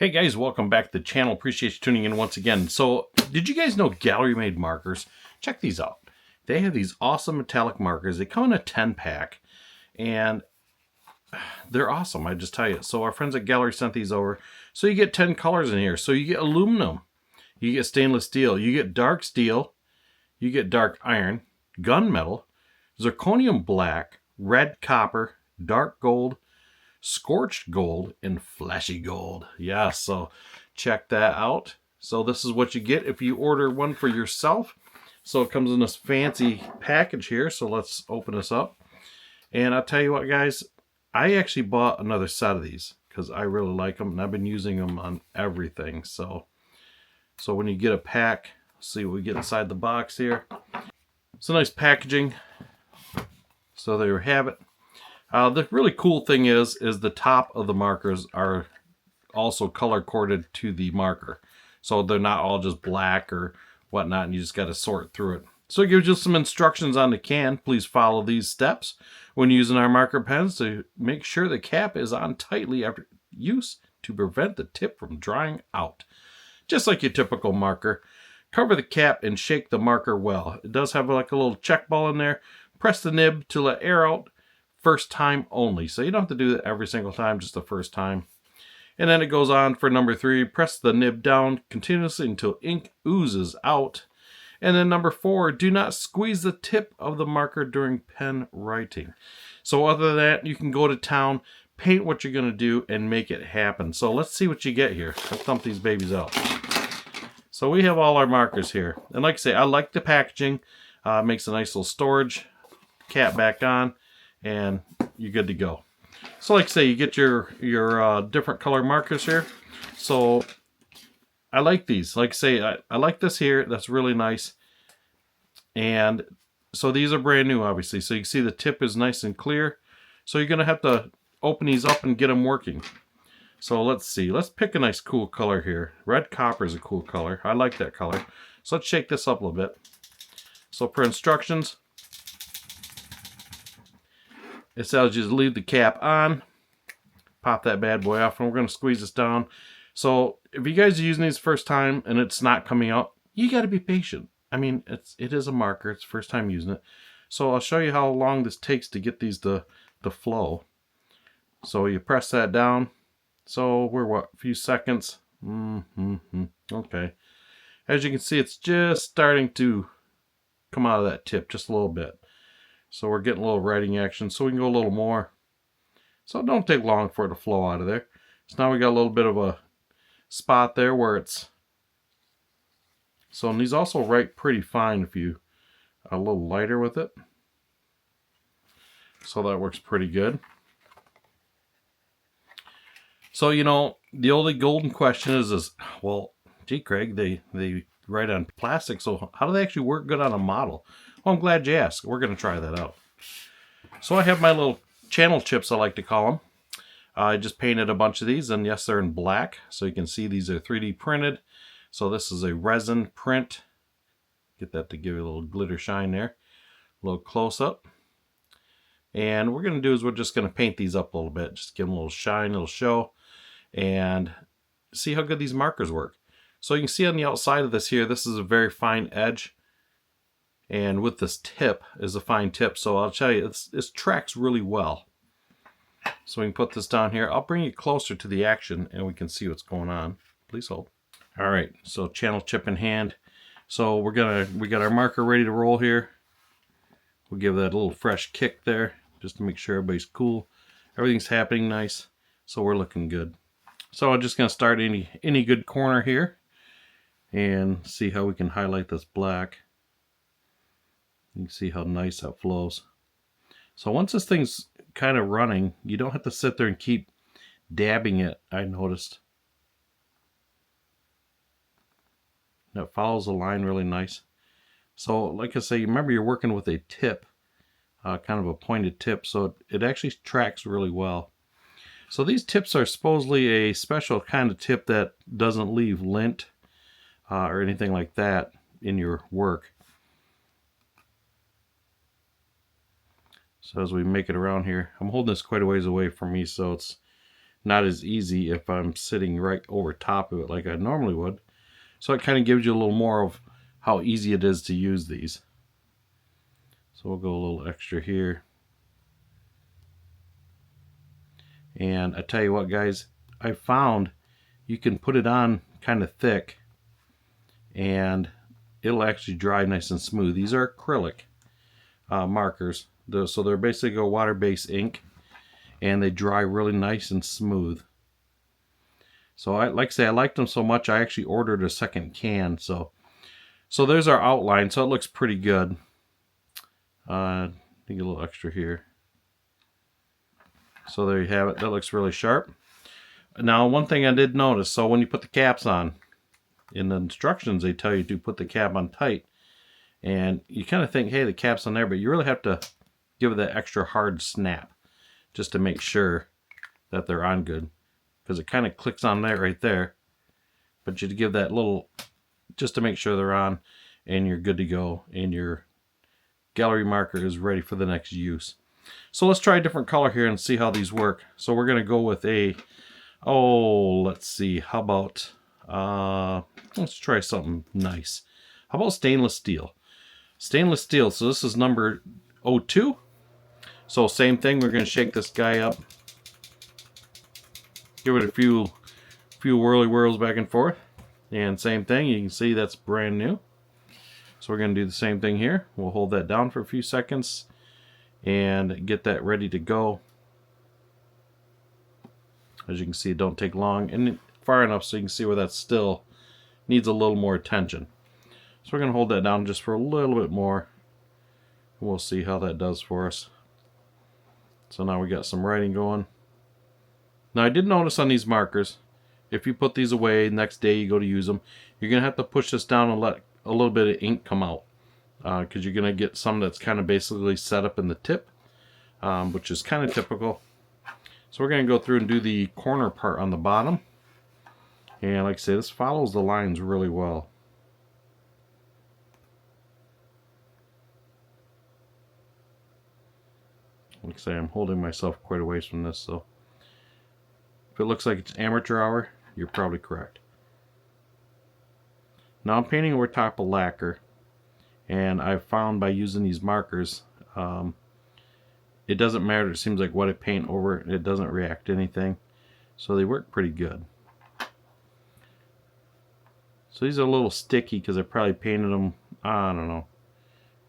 Hey guys, welcome back to the channel. Appreciate you tuning in once again. So, did you guys know Gaahleri made markers? Check these out. They have these awesome metallic markers. They come in a 10-pack, and they're awesome, I just tell you. So our friends at Gaahleri sent these over. So you get 10 colors in here. So you get aluminum, you get stainless steel, you get dark steel, you get dark iron, gunmetal, zirconium black, red copper, dark gold, scorched gold, and flashy gold. Yeah, so check that out. So this is what you get if you order one for yourself. So it comes in this fancy package here. So let's open this up. And I'll tell you what, guys, I actually bought another set of these because I really like them and I've been using them on everything. So when you get a pack, see what we get inside the box here. It's a nice packaging. So there you have it. The really cool thing is the top of the markers are also color coded to the marker. So they're not all just black or whatnot, and you just got to sort through it. So it gives you some instructions on the can. Please follow these steps when using our marker pens to make sure the cap is on tightly after use to prevent the tip from drying out. Just like your typical marker, cover the cap and shake the marker well. It does have like a little check ball in there. Press the nib to let air out. First time only. So you don't have to do that every single time, just the first time. And then it goes on for number 3. Press the nib down continuously until ink oozes out. And then number 4, do not squeeze the tip of the marker during pen writing. So other than that, you can go to town, paint what you're going to do, and make it happen. So let's see what you get here. Let's dump these babies out. So we have all our markers here. And like I say, I like the packaging. It makes a nice little storage. Cap back on. And you're good to go. So like I say, you get your different color markers here. So I like these. Like I say, I like this here. That's really nice. And so these are brand new, obviously. So you can see the tip is nice and clear. So you're going to have to open these up and get them working. So let's see. Let's pick a nice cool color here. Red copper is a cool color. I like that color. So let's shake this up a little bit. So for instructions, it tells you to leave the cap on, pop that bad boy off, and we're going to squeeze this down. So if you guys are using these first time and it's not coming out, you got to be patient. I mean, it is a marker. It's first time using it. So I'll show you how long this takes to get these to flow. So you press that down. So we're what, a few seconds. Okay. As you can see, it's just starting to come out of that tip just a little bit. So we're getting a little writing action, so we can go a little more. So it don't take long for it to flow out of there. So now we got a little bit of a spot there where it's... So and these also write pretty fine if you are a little lighter with it. So that works pretty good. So, you know, the only golden question is well, gee, Craig, they write on plastic, so how do they actually work good on a model? Well, I'm glad you asked. We're going to try that out. So I have my little channel chips, I like to call them. I just painted a bunch of these, and yes, they're in black. So you can see these are 3D printed. So this is a resin print. Get that to give you a little glitter shine there. A little close up. And what we're going to do is we're just going to paint these up a little bit. Just give them a little shine, a little show. And see how good these markers work. So you can see on the outside of this here, this is a very fine edge. And with this tip is a fine tip. So I'll tell you, this tracks really well. So we can put this down here. I'll bring you closer to the action and we can see what's going on. Please hold. All right, so channel chip in hand. So we got our marker ready to roll here. We'll give that a little fresh kick there just to make sure everybody's cool. Everything's happening nice. So we're looking good. So I'm just going to start any good corner here and see how we can highlight this black. You can see how nice that flows. So once this thing's kind of running, you don't have to sit there and keep dabbing it, I noticed. And it follows the line really nice. So like I say, remember you're working with a tip, kind of a pointed tip, so it actually tracks really well. So these tips are supposedly a special kind of tip that doesn't leave lint or anything like that in your work. So as we make it around here, I'm holding this quite a ways away from me, so it's not as easy if I'm sitting right over top of it like I normally would. So it kind of gives you a little more of how easy it is to use these. So we'll go a little extra here. And I tell you what, guys, I found you can put it on kind of thick and it'll actually dry nice and smooth. These are acrylic markers. So they're basically a water-based ink, and they dry really nice and smooth. So like I say, I liked them so much I actually ordered a second can. So there's our outline. So it looks pretty good. I think a little extra here. So there you have it. That looks really sharp. Now, one thing I did notice, so when you put the caps on, in the instructions they tell you to put the cap on tight. And you kind of think, hey, the cap's on there, but you really have to give it that extra hard snap just to make sure that they're on good. Because it kind of clicks on that right there. But you give that little, just to make sure they're on, and you're good to go. And your Gaahleri marker is ready for the next use. So let's try a different color here and see how these work. So we're going to go with a, let's see, how about, let's try something nice. How about stainless steel? Stainless steel, so this is number 02. So same thing, we're going to shake this guy up. Give it a few whirly whirls back and forth. And same thing, you can see that's brand new. So we're going to do the same thing here. We'll hold that down for a few seconds and get that ready to go. As you can see, it don't take long and far enough so you can see where that still needs a little more attention. So we're going to hold that down just for a little bit more. We'll see how that does for us. So now we got some writing going. Now I did notice on these markers, if you put these away, next day you go to use them, you're going to have to push this down and let a little bit of ink come out. Because you're going to get some that's kind of basically set up in the tip, which is kind of typical. So we're going to go through and do the corner part on the bottom. And like I say, this follows the lines really well. Like I say, I'm holding myself quite a ways from this, so if it looks like it's amateur hour, you're probably correct. Now I'm painting over top of lacquer, and I've found by using these markers, it doesn't matter. It seems like what I paint over, it doesn't react to anything, so they work pretty good. So these are a little sticky because I probably painted them, I don't know,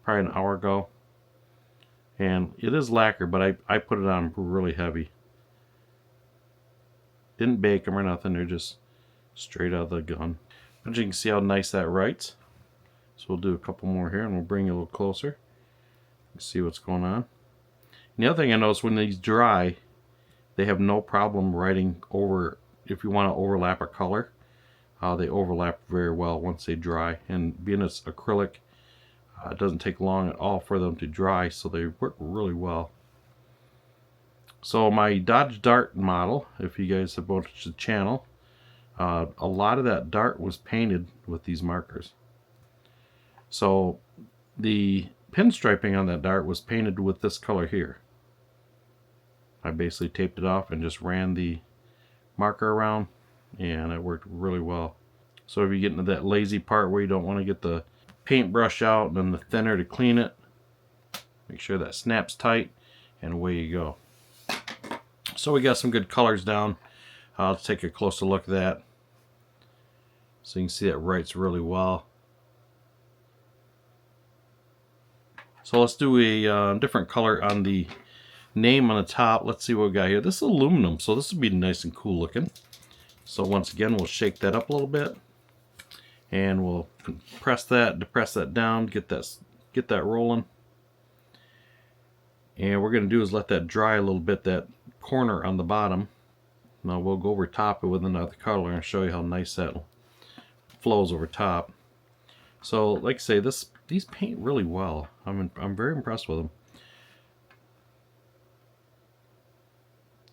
probably an hour ago. And it is lacquer, but I put it on really heavy. Didn't bake them or nothing, they're just straight out of the gun. But you can see how nice that writes. So we'll do a couple more here and we'll bring you a little closer. See what's going on. And the other thing I noticed, when these dry, they have no problem writing over. If you want to overlap a color, they overlap very well once they dry. And being it's acrylic, it doesn't take long at all for them to dry, so they work really well. So my Dodge Dart model, if you guys have watched the channel, a lot of that dart was painted with these markers. So the pinstriping on that dart was painted with this color here. I basically taped it off and just ran the marker around, and it worked really well. So if you get into that lazy part where you don't want to get the paintbrush out and then the thinner to clean it, make sure that snaps tight, and away you go. So we got some good colors down. Let's take a closer look at that. So you can see that writes really well. So let's do a different color on the name on the top. Let's see what we got here. This is aluminum, so this will be nice and cool looking. So once again, we'll shake that up a little bit, and we'll press that, depress that down, get that rolling. And what we're going to do is let that dry a little bit, that corner on the bottom. Now we'll go over top it with another color and show you how nice that flows over top. So like I say, these paint really well. I'm very impressed with them.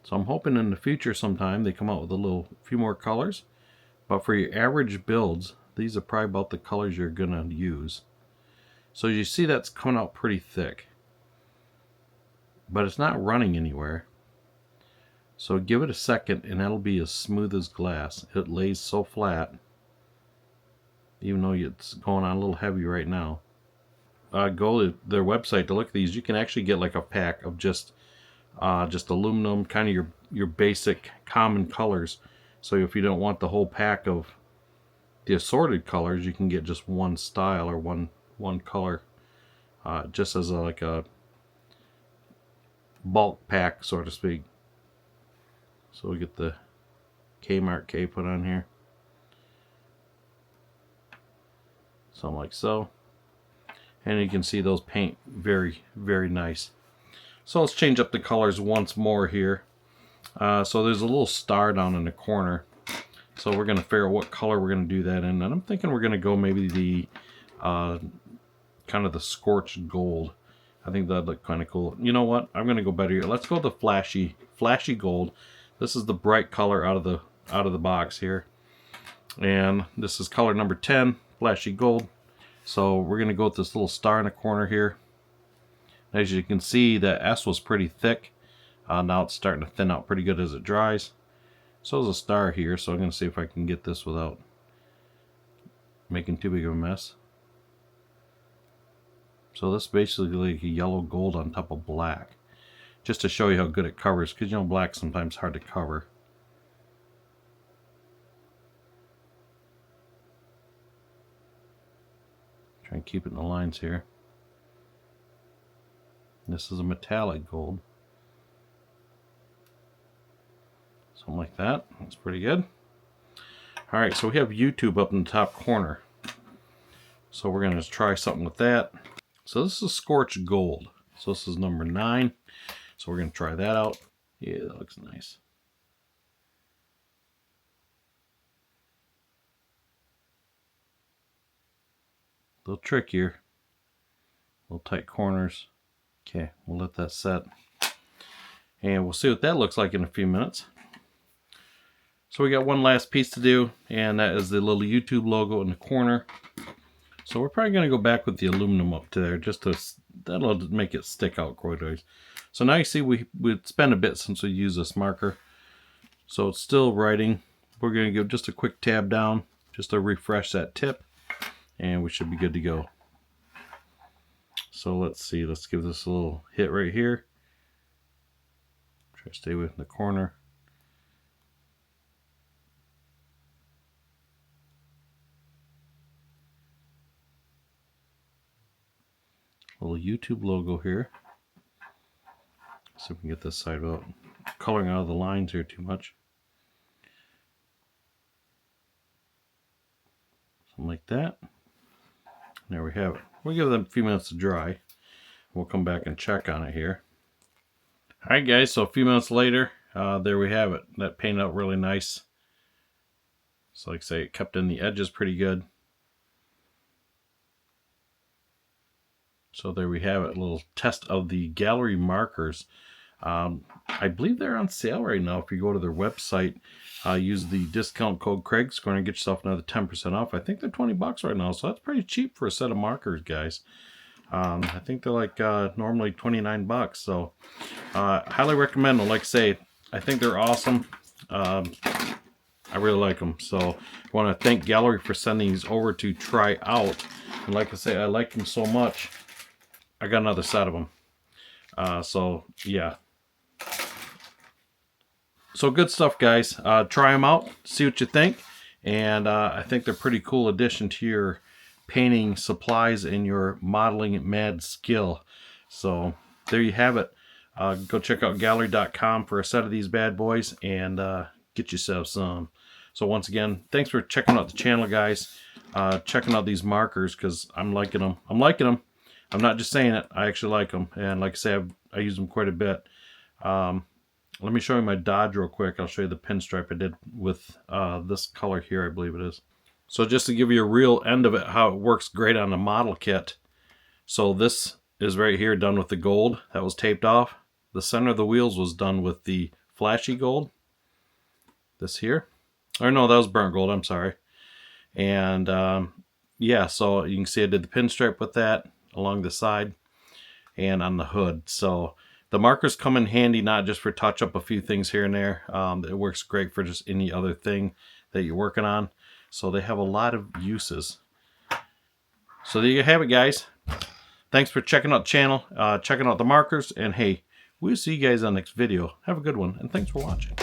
So I'm hoping in the future sometime they come out with a few more colors. But for your average builds, these are probably about the colors you're gonna use. So you see that's coming out pretty thick, but it's not running anywhere. So give it a second and that'll be as smooth as glass. It lays so flat, even though it's going on a little heavy right now. Go to their website to look at these. You can actually get like a pack of just aluminum, kind of your basic common colors. So if you don't want the whole pack of the assorted colors, you can get just one style or one color, just as like a bulk pack, so to speak. So we get the Kmart K put on here, something like so, and you can see those paint very, very nice. So let's change up the colors once more here. So there's a little star down in the corner, so we're going to figure out what color we're going to do that in, and I'm thinking we're going to go maybe the kind of the scorched gold. I think that'd look kind of cool. You know what? I'm going to go better here. Let's go the flashy gold. This is the bright color out of the box here, and this is color number 10, flashy gold. So we're going to go with this little star in the corner here. As you can see, the S was pretty thick. Now it's starting to thin out pretty good as it dries. So there's a star here, so I'm going to see if I can get this without making too big of a mess. So this is basically like a yellow gold on top of black, just to show you how good it covers, because you know black's sometimes hard to cover. Try and keep it in the lines here. This is a metallic gold. Something like that. That's pretty good. Alright, so we have YouTube up in the top corner. So we're going to try something with that. So this is scorched gold. So this is number 9. So we're going to try that out. Yeah, that looks nice. A little trickier. Little tight corners. Okay, we'll let that set. And we'll see what that looks like in a few minutes. So we got one last piece to do, and that is the little YouTube logo in the corner. So we're probably going to go back with the aluminum up to there, just to, that'll make it stick out quite nice. So now you see we'd spent a bit since we used this marker. So it's still writing. We're going to give just a quick tab down, just to refresh that tip, and we should be good to go. So let's see, let's give this a little hit right here. Try to stay within the corner. Little YouTube logo here. See if we can get this side without coloring out of the lines here too much. Something like that. There we have it. We'll give them a few minutes to dry. We'll come back and check on it here. Alright guys, so a few minutes later, there we have it. That painted out really nice. So like I say, it kept in the edges pretty good. So there we have it, a little test of the Gaahleri markers. I believe they're on sale right now. If you go to their website, use the discount code KREG'S, going to get yourself another 10% off. I think they're 20 bucks right now, so that's pretty cheap for a set of markers, guys. I think they're like normally 29 bucks, so highly recommend them. Like I say, I think they're awesome. I really like them, so I want to thank Gaahleri for sending these over to try out. And like I say, I like them so much, I got another set of them. So yeah, so good stuff, guys. Try them out, see what you think, and I think they're a pretty cool addition to your painting supplies and your modeling mad skill. So there you have it. Go check out Gaahleri.com for a set of these bad boys, and get yourself some. So once again, thanks for checking out the channel, guys. Checking out these markers, because I'm liking them. I'm not just saying it. I actually like them, and like I say, I use them quite a bit. Let me show you my Dodge real quick. I'll show you the pinstripe I did with this color here, I believe it is. So just to give you a real end of it, how it works great on the model kit. So this is right here done with the gold that was taped off. The center of the wheels was done with the flashy gold. This here. Or no, that was burnt gold, I'm sorry. And yeah, so you can see I did the pinstripe with that along the side and on the hood. So The markers come in handy not just for touch up a few things here and there. It works great for just any other thing that you're working on. So they have a lot of uses. So there you have it, guys. Thanks for checking out the channel, checking out the markers, and hey, we'll see you guys on the next video. Have a good one, and thanks for watching.